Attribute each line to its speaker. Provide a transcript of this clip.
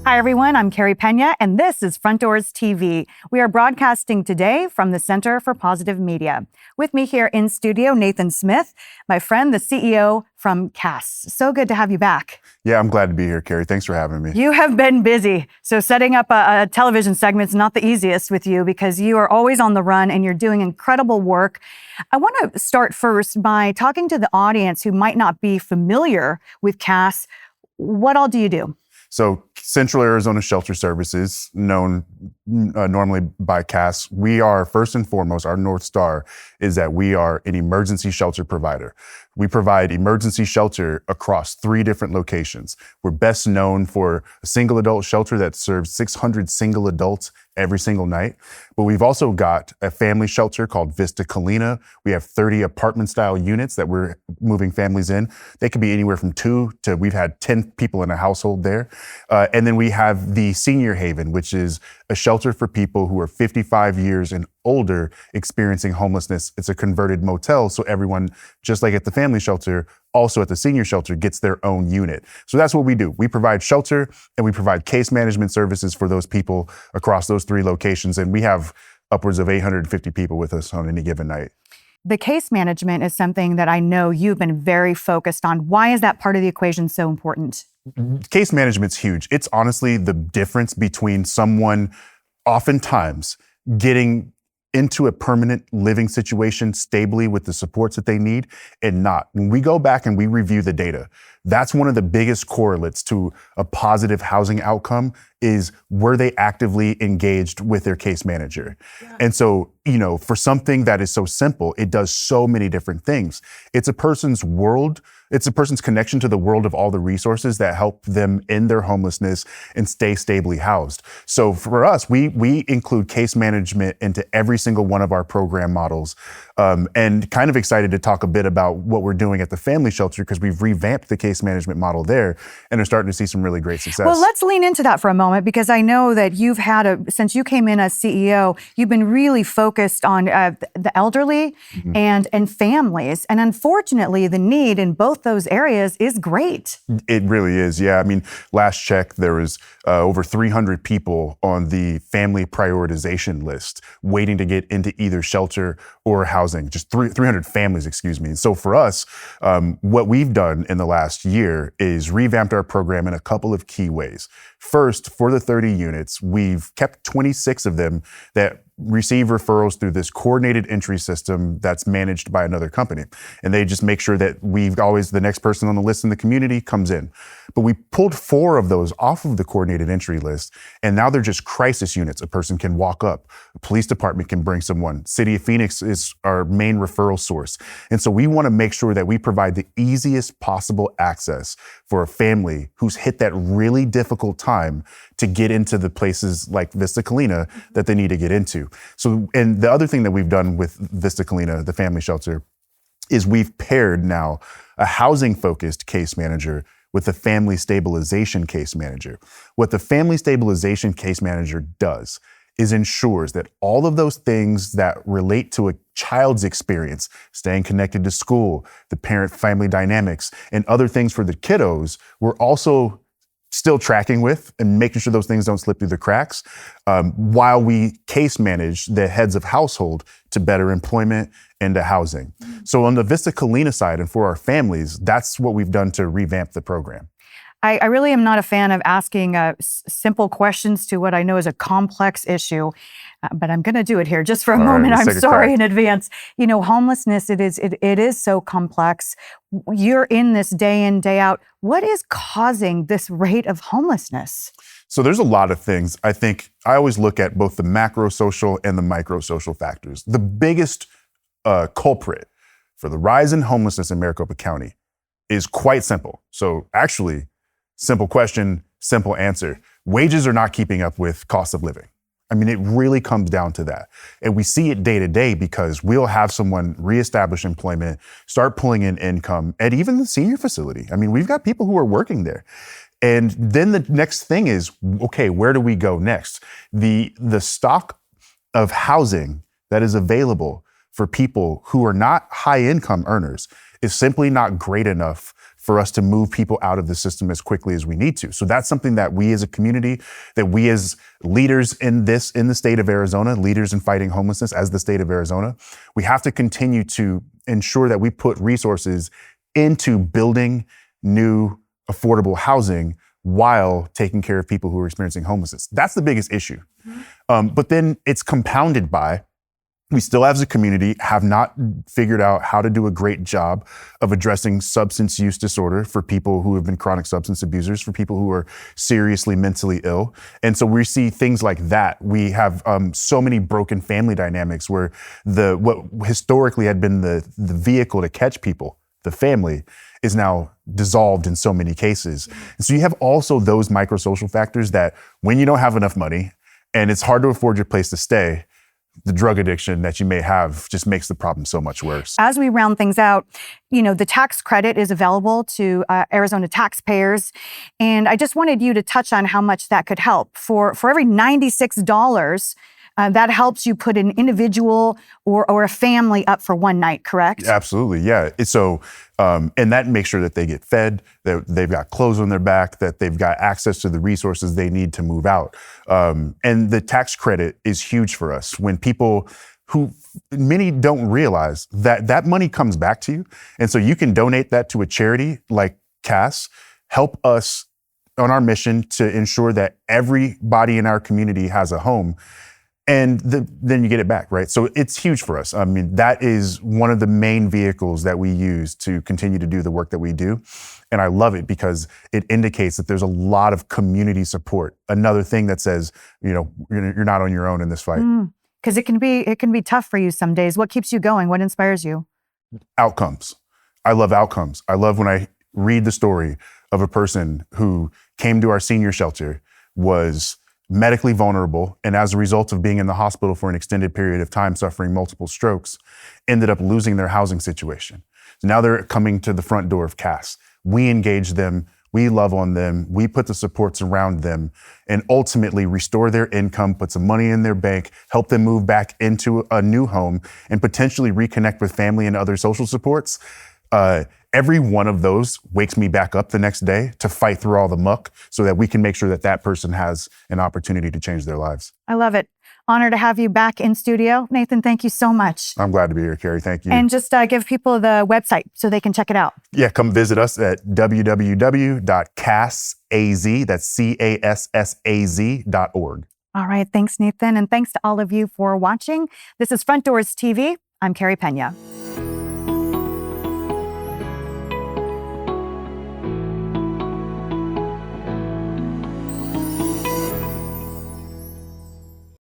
Speaker 1: Hi, everyone. I'm Carey Peña, and this is Front Doors TV. We are broadcasting today from the Center for Positive Media. With me here in studio, Nathan Smith, my friend, the CEO from CAS. So good to have you back.
Speaker 2: Yeah, I'm glad to be here, Carey. Thanks for having me.
Speaker 1: You have been busy. So setting up a television segment is not the easiest with you because you are always on the run and you're doing incredible work. I want to start first by talking to the audience who might not be familiar with CAS. What all do you do?
Speaker 2: So Central Arizona Shelter Services, known normally by CAS, we are first and foremost, our North Star is that we are an emergency shelter provider. We provide emergency shelter across 3 different locations. We're best known for a single adult shelter that serves 600 single adults every single night. But we've also got a family shelter called Vista Colina. We have 30 apartment style units that we're moving families in. They could be anywhere from 2 to we've had 10 people in a household there. And then we have the Senior Haven, which is a shelter for people who are 55 years and older experiencing homelessness. It's a converted motel. So everyone, just like at the family shelter, also at the senior shelter gets their own unit. So that's what we do. We provide shelter and we provide case management services for those people across those 3 locations. And we have upwards of 850 people with us on any given night.
Speaker 1: The case management is something that I know you've been very focused on. Why is that part of the equation so important?
Speaker 2: Case management's huge. It's honestly the difference between someone oftentimes getting into a permanent living situation stably with the supports that they need and not. When we go back and we review the data, that's one of the biggest correlates to a positive housing outcome is were they actively engaged with their case manager? Yeah. And so, for something that is so simple, it does so many different things. It's a person's world. It's a person's connection to the world of all the resources that help them end their homelessness and stay stably housed. So for us, we include case management into every single one of our program models. And kind of excited to talk a bit about what we're doing at the family shelter because we've revamped the case management model there and are starting to see some really great success.
Speaker 1: Well, let's lean into that for a moment because I know that you've had since you came in as CEO, you've been really focused on the elderly and families. And unfortunately, the need in both those areas is great.
Speaker 2: It really is. Yeah. I mean, last check, there was over 300 people on the family prioritization list waiting to get into either shelter or housing, just 300 families, excuse me. And so for us, what we've done in the last year is revamped our program in a couple of key ways. First, for the 30 units, we've kept 26 of them that receive referrals through this coordinated entry system that's managed by another company. And they just make sure that the next person on the list in the community comes in. But we pulled 4 of those off of the coordinated entry list, and now they're just crisis units. A person can walk up, a police department can bring someone. City of Phoenix is our main referral source. And so we want to make sure that we provide the easiest possible access for a family who's hit that really difficult time to get into the places like Vista Colina that they need to get into. So, and the other thing that we've done with Vista Colina, the family shelter, is we've paired now a housing-focused case manager with a family stabilization case manager. What the family stabilization case manager does is ensures that all of those things that relate to a child's experience, staying connected to school, the parent-family dynamics, and other things for the kiddos, we're also still tracking with and making sure those things don't slip through the cracks while we case manage the heads of household to better employment and to housing. So on the Vista Colina side and for our families, that's what we've done to revamp the program.
Speaker 1: I really am not a fan of asking simple questions to what I know is a complex issue, but I'm going to do it here just for a moment. I'm sorry in advance. Homelessness, it is so complex. You're in this day in, day out. What is causing this rate of homelessness?
Speaker 2: So there's a lot of things. I think I always look at both the macro social and the micro social factors. The biggest culprit for the rise in homelessness in Maricopa County is quite simple. So actually, simple question, simple answer. Wages are not keeping up with cost of living. I mean, it really comes down to that. And we see it day to day because we'll have someone reestablish employment, start pulling in income at even the senior facility. I mean, we've got people who are working there. And then the next thing is, okay, where do we go next? The stock of housing that is available for people who are not high income earners is simply not great enough for us to move people out of the system as quickly as we need to. So that's something that we as a community, that we as leaders in the state of Arizona, leaders in fighting homelessness as the state of Arizona, we have to continue to ensure that we put resources into building new affordable housing while taking care of people who are experiencing homelessness. That's the biggest issue. But then it's compounded by, we still as a community have not figured out how to do a great job of addressing substance use disorder for people who have been chronic substance abusers, for people who are seriously mentally ill. And so we see things like that. We have so many broken family dynamics where what historically had been the vehicle to catch people, the family, is now dissolved in so many cases. And so you have also those microsocial factors that when you don't have enough money and it's hard to afford your place to stay, the drug addiction that you may have just makes the problem so much worse.
Speaker 1: As we round things out, the tax credit is available to Arizona taxpayers. And I just wanted you to touch on how much that could help. For every $96, that helps you put an individual or a family up for one night, correct?
Speaker 2: Absolutely, yeah. And that makes sure that they get fed, that they've got clothes on their back, that they've got access to the resources they need to move out. And the tax credit is huge for us when people who many don't realize that money comes back to you. And so you can donate that to a charity like CAS, help us on our mission to ensure that everybody in our community has a home. And then you get it back, right? So it's huge for us. I mean, that is one of the main vehicles that we use to continue to do the work that we do. And I love it because it indicates that there's a lot of community support. Another thing that says, you're not on your own in this fight.
Speaker 1: Because it can be tough for you some days. What keeps you going? What inspires you?
Speaker 2: Outcomes. I love outcomes. I love when I read the story of a person who came to our senior shelter, was medically vulnerable, and as a result of being in the hospital for an extended period of time, suffering multiple strokes, ended up losing their housing situation. So now they're coming to the front door of CAS. We engage them, we love on them, we put the supports around them, and ultimately restore their income, put some money in their bank, help them move back into a new home, and potentially reconnect with family and other social supports. Every one of those wakes me back up the next day to fight through all the muck so that we can make sure that person has an opportunity to change their lives.
Speaker 1: I love it. Honor to have you back in studio. Nathan, thank you so much.
Speaker 2: I'm glad to be here, Carey. Thank you.
Speaker 1: And just give people the website so they can check it out.
Speaker 2: Yeah, come visit us at www.cassaz, that's CASSAZ.org.
Speaker 1: All right. Thanks, Nathan. And thanks to all of you for watching. This is Front Doors TV. I'm Carey Peña.